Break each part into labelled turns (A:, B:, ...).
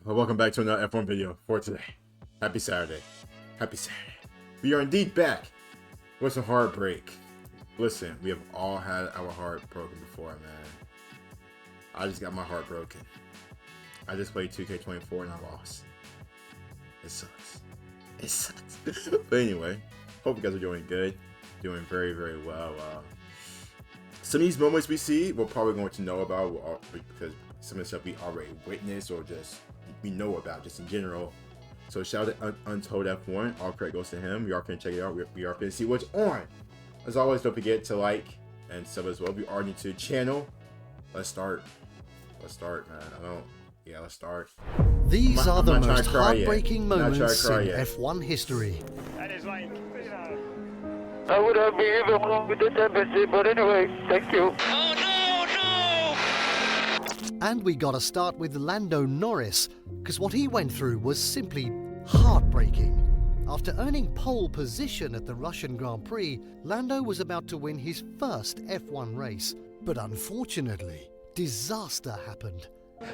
A: Well, welcome back to another F1 video for today. Happy Saturday. Happy Saturday. We are indeed back with some Heartbreak. Listen, we have all had our heart broken before, man. I just got my heart broken. I just played 2K24 and I lost. It sucks. It sucks. But anyway, hope you guys are doing good. Doing very, very well. Some of these moments we see, we're probably going to know about because some of the stuff we already witnessed or just we know about just in general. So shout out to Untold F1. All credit goes to him. We are going to check it out. We are going to see what's on. As always, don't forget to like and sub as well. We are new to the channel. Let's start. Let's start, man. Let's start.
B: These are the most heartbreaking moments in
A: F1
B: history.
C: That is like, you know.
D: I would have been even along with this embassy, but anyway, thank you.
C: Oh no,
B: And we gotta start with Lando Norris, because what he went through was simply heartbreaking. After earning pole position at the Russian Grand Prix, Lando was about to win his first F1 race. But unfortunately, disaster happened.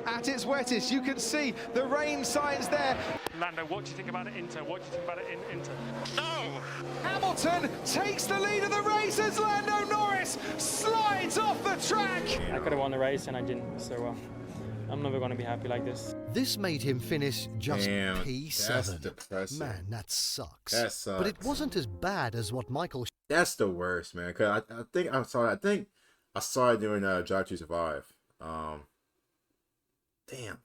E: At its wettest, you can see the rain signs there.
C: Lando, what do you think about it, Inter? What do you think about it in Inter? No!
E: Hamilton takes the lead of the race as Lando Norris slides off the track.
F: I could have won the race and I didn't, so I'm never going to be happy like this.
B: This made him finish just P7.
A: That's depressing.
B: Man, that sucks.
A: That sucks.
B: But it wasn't as bad as what Michael...
A: That's the worst, man. Cause I think I saw it during Drive to Survive. Damn.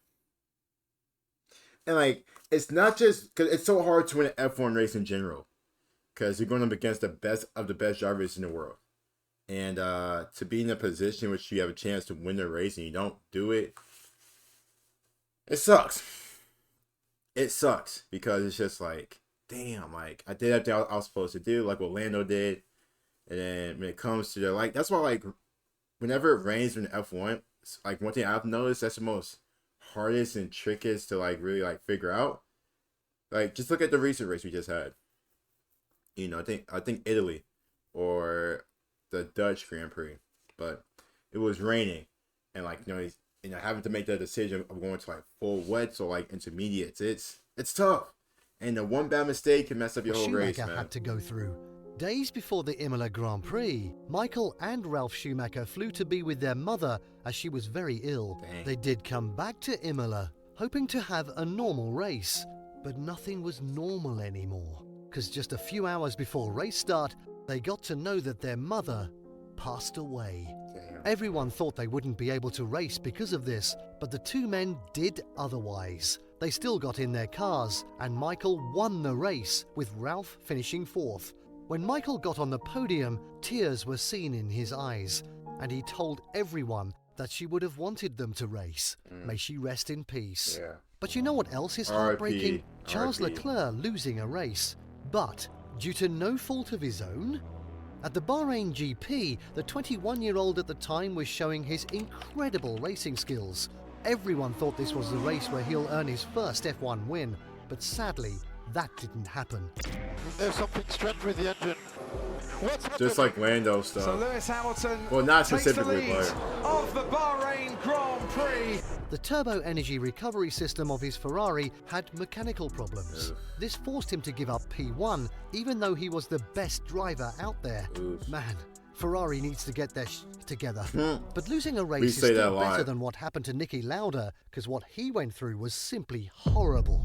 A: And like, it's not just because it's so hard to win an F1 race in general, because you're going up against the best of the best drivers in the world, and to be in a position in which you have a chance to win the race and you don't do it, it sucks. It sucks because it's just like, damn, like I did everything I was supposed to do, like what Lando did, and then when it comes to the like, that's why like whenever it rains in F1, like one thing I've noticed that's the most hardest and trickiest to like really like figure out. Like just look at the recent race we just had. You know, I think Italy or the Dutch Grand Prix, but it was raining and like having to make that decision of going to like full wets or like intermediates. It's tough, and the one bad mistake can mess up your whole race, man.
B: Had to go through. Days before the Imola Grand Prix, Michael and Ralf Schumacher flew to be with their mother as she was very ill.
A: Dang.
B: They did come back to Imola, hoping to have a normal race, but nothing was normal anymore. Because just a few hours before race start, they got to know that their mother passed away.
A: Damn.
B: Everyone thought they wouldn't be able to race because of this, but the two men did otherwise. They still got in their cars, and Michael won the race, with Ralf finishing fourth. When Michael got on the podium, tears were seen in his eyes, and he told everyone that she would have wanted them to race. May she rest in peace.
A: Yeah.
B: But you know what else is heartbreaking? Charles Leclerc losing a race, but due to no fault of his own? At the Bahrain GP, the 21-year-old at the time was showing his incredible racing skills. Everyone thought this was the race where he'll earn his first F1 win, but sadly, that didn't happen.
D: There's something strange with the engine. What's happening?
A: Just like Lando stuff.
E: So Lewis Hamilton
A: Well, not
E: takes the
A: specifically,
E: lead
A: but
E: of the Bahrain Grand Prix.
B: The turbo energy recovery system of his Ferrari had mechanical problems.
A: Oof.
B: This forced him to give up P1, even though he was the best driver out there.
A: Oof.
B: Man, Ferrari needs to get their together. But losing a race
A: We
B: is
A: say that
B: still
A: a lot.
B: better than what happened to Niki Lauda, because what he went through was simply horrible.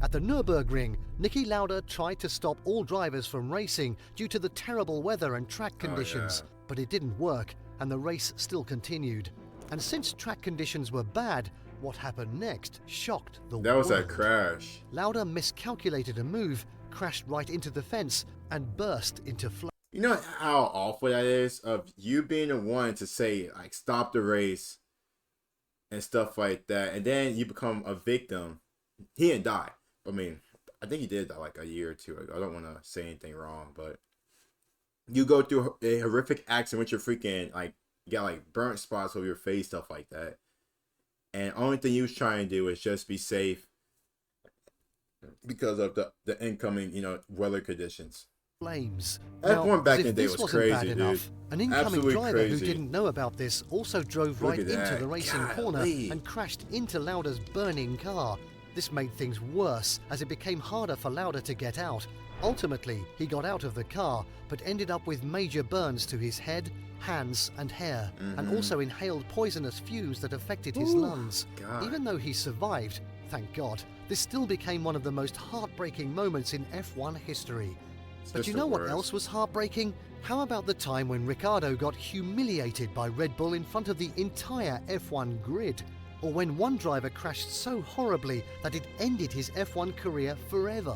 B: At the Nürburgring, Niki Lauda tried to stop all drivers from racing due to the terrible weather and track conditions, but it didn't work, and the race still continued. And since track conditions were bad, what happened next shocked the world.
A: that was that crash.
B: Lauda miscalculated a move, crashed right into the fence, and burst into flames.
A: You know how awful that is of you being the one to say like stop the race and stuff like that, and then you become a victim. He didn't die. I mean, I think he did die like a year or two ago. I don't want to say anything wrong, but you go through a horrific accident with your freaking like you got like burnt spots over your face, stuff like that, and only thing you was trying to do is just be safe because of the incoming weather conditions.
B: Flames.
A: F1 back
B: as
A: in
B: if
A: the day
B: this
A: was
B: wasn't
A: crazy,
B: bad
A: dude.
B: enough, an incoming
A: Absolutely
B: driver
A: crazy.
B: who didn't know about this also drove
A: Look
B: right
A: at
B: into
A: that.
B: the racing
A: Golly.
B: corner and crashed into Lauda's burning car. This made things worse as it became harder for Lauda to get out. Ultimately, he got out of the car, but ended up with major burns to his head, hands and hair, and also inhaled poisonous fumes that affected his lungs.
A: God.
B: Even though he survived, thank God, this still became one of the most heartbreaking moments in F1 history. But
A: just
B: you
A: the
B: know what
A: worst.
B: else was heartbreaking? How about the time when Ricciardo got humiliated by Red Bull in front of the entire F1 grid? Or when one driver crashed so horribly that it ended his F1 career forever?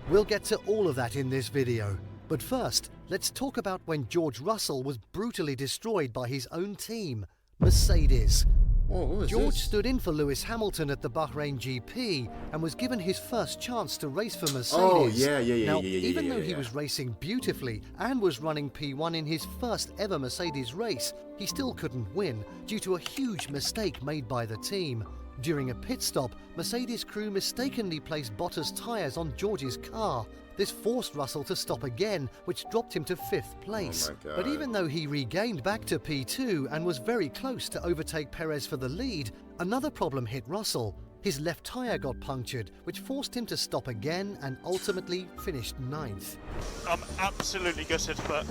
B: We'll get to all of that in this video. But first, let's talk about when George Russell was brutally destroyed by his own team, Mercedes.
A: Whoa, what was
B: George
A: this?
B: stood in for Lewis Hamilton at the Bahrain GP and was given his first chance to race for Mercedes.
A: Oh, yeah.
B: Now, even though he was racing beautifully and was running P1 in his first ever Mercedes race, he still couldn't win due to a huge mistake made by the team. During a pit stop, Mercedes crew mistakenly placed Bottas' tyres on George's car. This forced Russell to stop again, which dropped him to 5th place.
A: Oh my God.
B: But even though he regained back to P2 and was very close to overtake Perez for the lead, another problem hit Russell. His left tyre got punctured, which forced him to stop again and ultimately finished 9th.
G: I'm absolutely gutted, but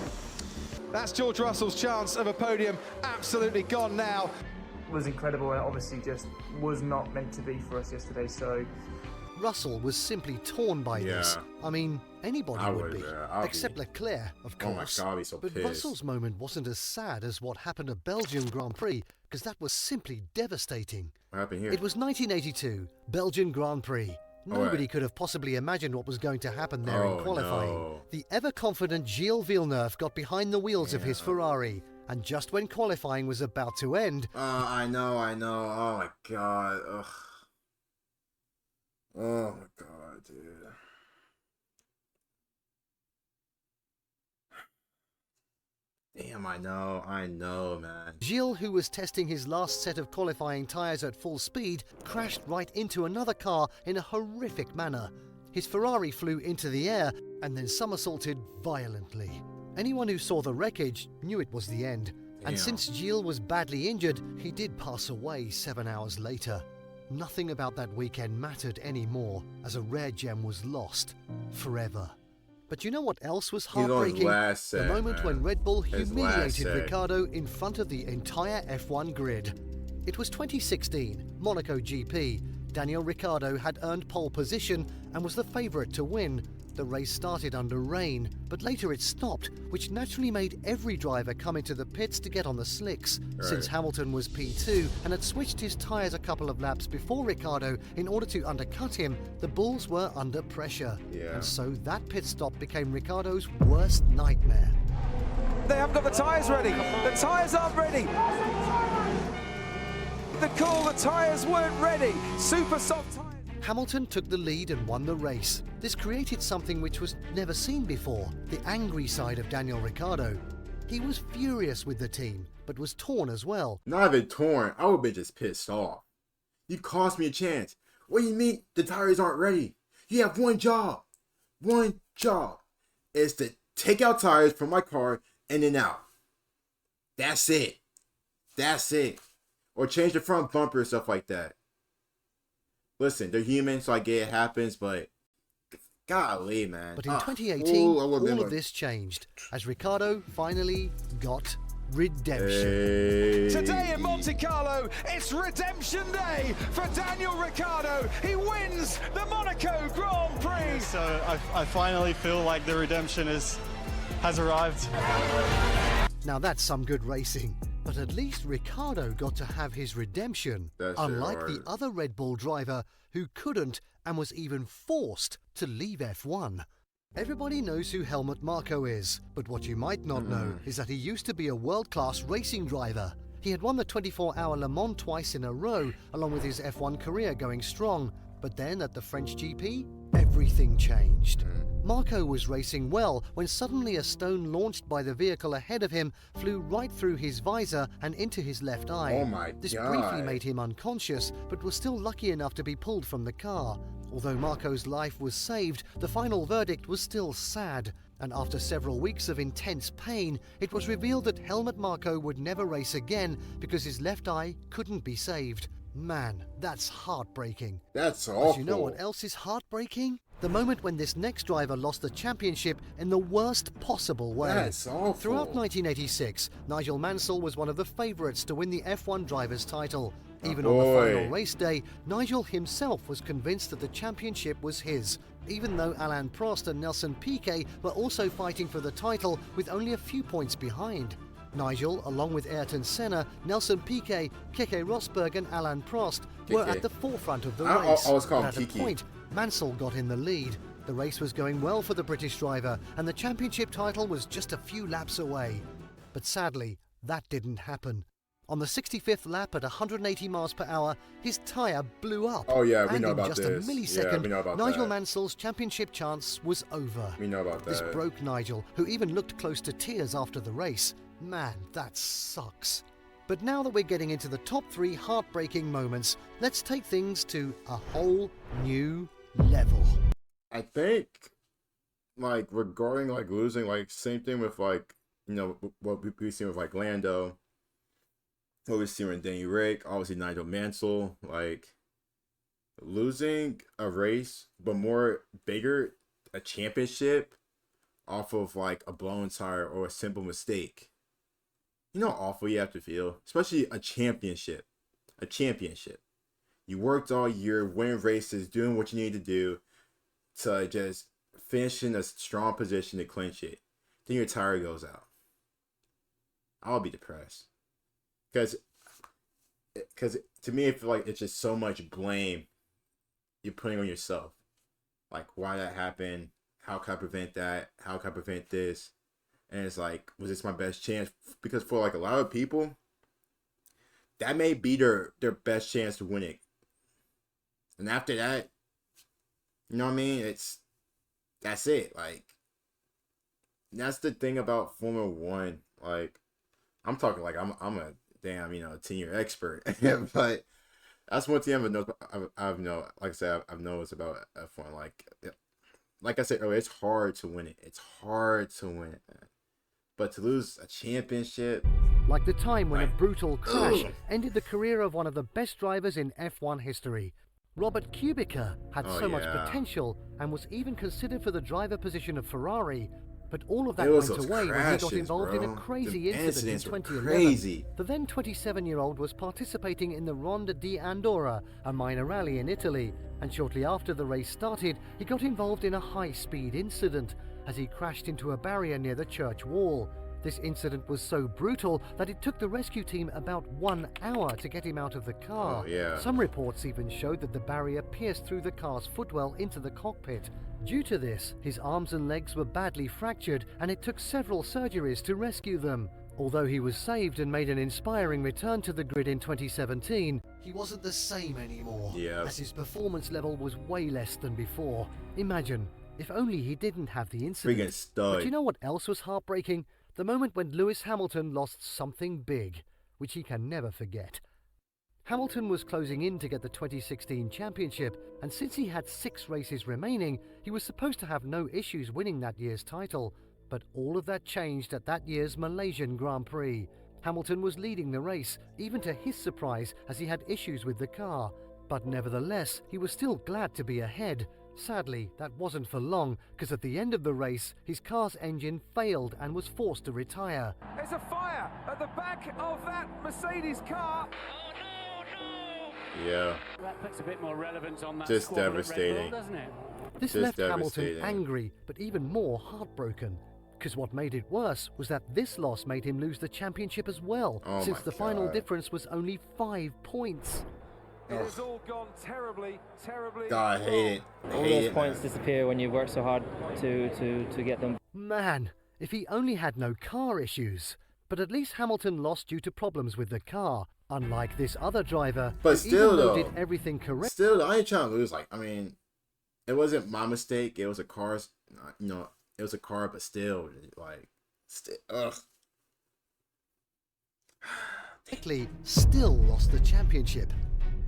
E: That's George Russell's chance of a podium absolutely gone now.
H: Was incredible and obviously just was not meant to be for us yesterday, so
B: Russell was simply torn by this. I mean, anybody
A: I
B: would
A: would,
B: be,
A: I'd
B: except
A: be-
B: Leclerc, of
A: Oh my
B: course.
A: God, I'd be so
B: But
A: pissed.
B: Russell's moment wasn't as sad as what happened at Belgian Grand Prix, because that was simply devastating.
A: What happened here?
B: It was 1982, Belgian Grand Prix. Nobody
A: right.
B: could have possibly imagined what was going to happen there in
A: Oh,
B: qualifying.
A: no.
B: The ever-confident Gilles Villeneuve got behind the wheels of his Ferrari, and just when qualifying was about to end,
A: I know. Oh my God. Ugh. Oh my God, dude. Damn, I know, man.
B: Gilles, who was testing his last set of qualifying tyres at full speed, crashed right into another car in a horrific manner. His Ferrari flew into the air and then somersaulted violently. Anyone who saw the wreckage knew it was the end. And
A: Damn.
B: since Gilles was badly injured, he did pass away 7 hours later. Nothing about that weekend mattered anymore, as a rare gem was lost forever. But you know what else was
A: He's on his
B: heartbreaking?
A: last
B: The
A: set,
B: moment
A: man.
B: when Red Bull
A: His last
B: humiliated
A: set.
B: Ricciardo in front of the entire F1 grid. It was 2016, Monaco GP. Daniel Ricciardo had earned pole position and was the favourite to win. The race started under rain, but later it stopped, which naturally made every driver come into the pits to get on the slicks. Since Hamilton was P2 and had switched his tyres a couple of laps before Ricciardo in order to undercut him, the Bulls were under pressure.
A: Yeah.
B: And so that pit stop became Ricciardo's worst nightmare.
E: They haven't got the tyres ready. The tyres aren't ready. The tyres weren't ready. Super soft tyres.
B: Hamilton took the lead and won the race. This created something which was never seen before, the angry side of Daniel Ricciardo. He was furious with the team, but was torn as well.
A: Not even torn. I would have been just pissed off. You cost me a chance. What do you mean the tires aren't ready? You have one job. One job. Is to take out tires from my car and then out. That's it. That's it. Or change the front bumper or stuff like that. Listen, they're human, so I get it happens, but golly, man.
B: But in 2018,
A: I would've been
B: all of
A: like,
B: this changed, as Ricciardo finally got redemption.
A: Hey.
E: Today in Monte Carlo, it's redemption day for Daniel Ricciardo. He wins the Monaco Grand Prix.
I: So I finally feel like the redemption has arrived.
B: Now that's some good racing. But at least Ricciardo got to have his redemption,
A: That's
B: unlike
A: hard.
B: the other Red Bull driver who couldn't and was even forced to leave F1. Everybody knows who Helmut Marko is, but what you might not know is that he used to be a world-class racing driver. He had won the 24-hour Le Mans twice in a row, along with his F1 career going strong. But then at the French GP, everything changed. Marko was racing well when suddenly a stone launched by the vehicle ahead of him flew right through his visor and into his left eye.
A: Oh my
B: This
A: God.
B: briefly made him unconscious, but was still lucky enough to be pulled from the car. Although Marko's life was saved, the final verdict was still sad. And after several weeks of intense pain, it was revealed that Helmut Marko would never race again because his left eye couldn't be saved. Man, that's heartbreaking.
A: That's awful.
B: But you know what else is heartbreaking? The moment when this next driver lost the championship in the worst possible way.
A: That's awful.
B: Throughout 1986, Nigel Mansell was one of the favourites to win the F1 driver's title. Even on the final race day, Nigel himself was convinced that the championship was his, even though Alain Prost and Nelson Piquet were also fighting for the title with only a few points behind. Nigel, along with Ayrton Senna, Nelson Piquet, Keke Rosberg and Alain Prost, were at the forefront of the race.
A: I was calling
B: At a
A: Kiki.
B: point, Mansell got in the lead. The race was going well for the British driver, and the championship title was just a few laps away. But sadly, that didn't happen. On the 65th lap at 180 miles per hour, his tyre blew up.
A: Oh yeah, we
B: and
A: know about
B: in just
A: this.
B: a millisecond,
A: Yeah, we know about
B: Nigel
A: that.
B: Mansell's championship chance was over.
A: We know about that.
B: This broke Nigel, who even looked close to tears after the race. Man, that sucks. But now that we're getting into the top 3 heartbreaking moments, let's take things to a whole new level.
A: I think, like, regarding, like, losing, like, same thing with, like, you know, what we've seen with, like, Lando, what we've seen with Danny Rick, obviously Nigel Mansell, like, losing a race, but more bigger, a championship, off of, like, a blown tire or a simple mistake. You know how awful you have to feel? Especially a championship. A championship. You worked all year, winning races, doing what you need to do to just finish in a strong position to clinch it. Then your tire goes out. I'll be depressed. Because to me, I feel like it's just so much blame you're putting on yourself. Like, why that happened? How can I prevent that? How can I prevent this? And it's like, was this my best chance? Because for, like, a lot of people, that may be their best chance to win it. And after that, you know what I mean? That's it. Like, that's the thing about Formula One. Like, I'm talking like I'm a damn, 10-year expert. But that's one thing I've known. Like I said, I've noticed about F1. Like I said earlier, it's hard to win it. It's hard to win it, man. But to lose a championship,
B: like the time when a brutal crash ended the career of one of the best drivers in F1 history. Robert Kubica had so much potential and was even considered for the driver position of Ferrari, but all of that went away when he got involved in a crazy incident in 2011. The then 27-year-old was participating in the Ronde di Andorra, a minor rally in Italy, and shortly after the race started, he got involved in a high-speed incident as he crashed into a barrier near the church wall. This incident was so brutal that it took the rescue team about 1 hour to get him out of the car. Some reports even showed that the barrier pierced through the car's footwell into the cockpit. Due to this, his arms and legs were badly fractured, and it took several surgeries to rescue them. Although he was saved and made an inspiring return to the grid in 2017, he wasn't the same anymore, as his performance level was way less than before. Imagine, if only he didn't have the incident. But you know what else was heartbreaking? The moment when Lewis Hamilton lost something big, which he can never forget. Hamilton was closing in to get the 2016 championship, and since he had 6 races remaining, he was supposed to have no issues winning that year's title. But all of that changed at that year's Malaysian Grand Prix. Hamilton was leading the race, even to his surprise, as he had issues with the car. But nevertheless, he was still glad to be ahead. Sadly, that wasn't for long, because at the end of the race, his car's engine failed and was forced to retire.
E: There's a fire at the back of that Mercedes car.
C: That puts a bit more relevance on that.
A: Just devastating,
C: doesn't it?
B: This left Hamilton angry, but even more heartbroken. Because what made it worse was that this loss made him lose the championship as well, since the final difference was only 5 points.
E: It has all gone terribly
A: God, I hate it.
F: All those points disappear when you work so hard to get them.
B: Man, if he only had no car issues. But at least Hamilton lost due to problems with the car, unlike this other driver who even though did everything correct.
A: Still, I ain't trying to lose. Like, I mean, it wasn't my mistake. It was a car's, it was a car, but still, like, ugh.
B: Still lost the championship.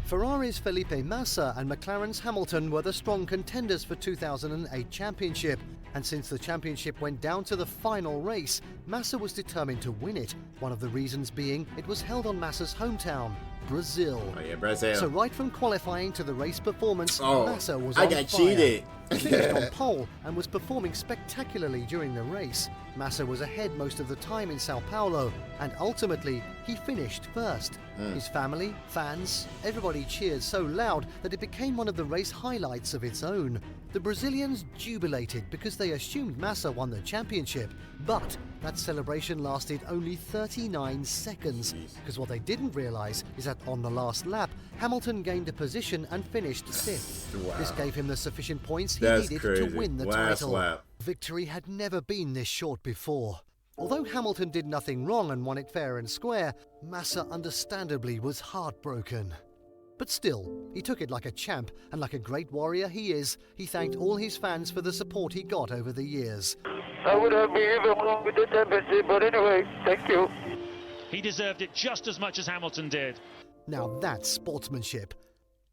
B: Ferrari's Felipe Massa and McLaren's Hamilton were the strong contenders for 2008 championship, and since the championship went down to the final race, Massa was determined to win it, one of the reasons being it was held on Massa's hometown. Brazil.
A: Oh yeah, Brazil.
B: So right from qualifying to the race performance,
A: Oh,
B: Massa was
A: I
B: on
A: got
B: fire.
A: cheated.
B: He finished on pole and was performing spectacularly during the race. Massa was ahead most of the time in Sao Paulo, and ultimately he finished first. His family, fans, everybody cheered so loud that it became one of the race highlights of its own. The Brazilians jubilated because they assumed Massa won the championship, but that celebration lasted only 39 seconds, because what they didn't realise is that on the last lap, Hamilton gained a position and finished 5th.
A: Wow.
B: This gave him the sufficient points he
A: That's
B: needed
A: crazy.
B: to win the
A: Last
B: title.
A: lap.
B: Victory had never been this short before. Although Hamilton did nothing wrong and won it fair and square, Massa understandably was heartbroken. But still, he took it like a champ, and like a great warrior he is, he thanked all his fans for the support he got over the years.
D: I would have been even won with the championship, but anyway, thank you.
J: He deserved it just as much as Hamilton did.
B: Now that's sportsmanship.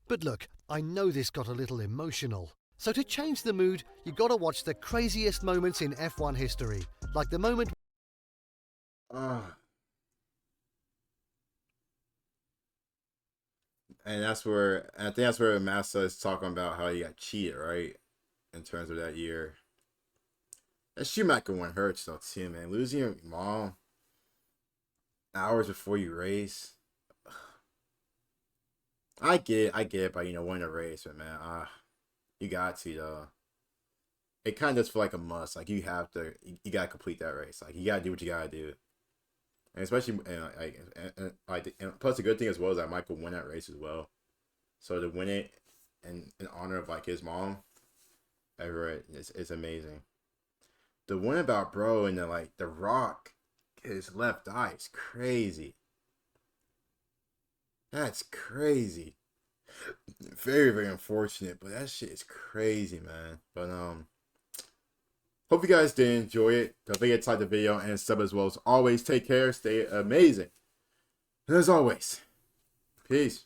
B: But look, I know this got a little emotional. So to change the mood, you gotta watch the craziest moments in F1 history. Like the moment...
A: And I think that's where Massa is talking about how he got cheated, right? In terms of that year. That Schumacher one hurts though too, man. Losing your mom hours before you race. I get it, but winning a race, but man, you got to though. It kind of does feel like a must. Like you have to, you gotta complete that race. Like you gotta do what you gotta do. And especially, and plus the good thing as well is that Michael won that race as well. So to win it in honor of like his mom, it's amazing. The one about bro and the Rock, his left eye is crazy. That's crazy. Very, very unfortunate, but that shit is crazy, man. But hope you guys did enjoy it. Don't forget to like the video and sub as well. As always, take care, stay amazing. And as always, peace.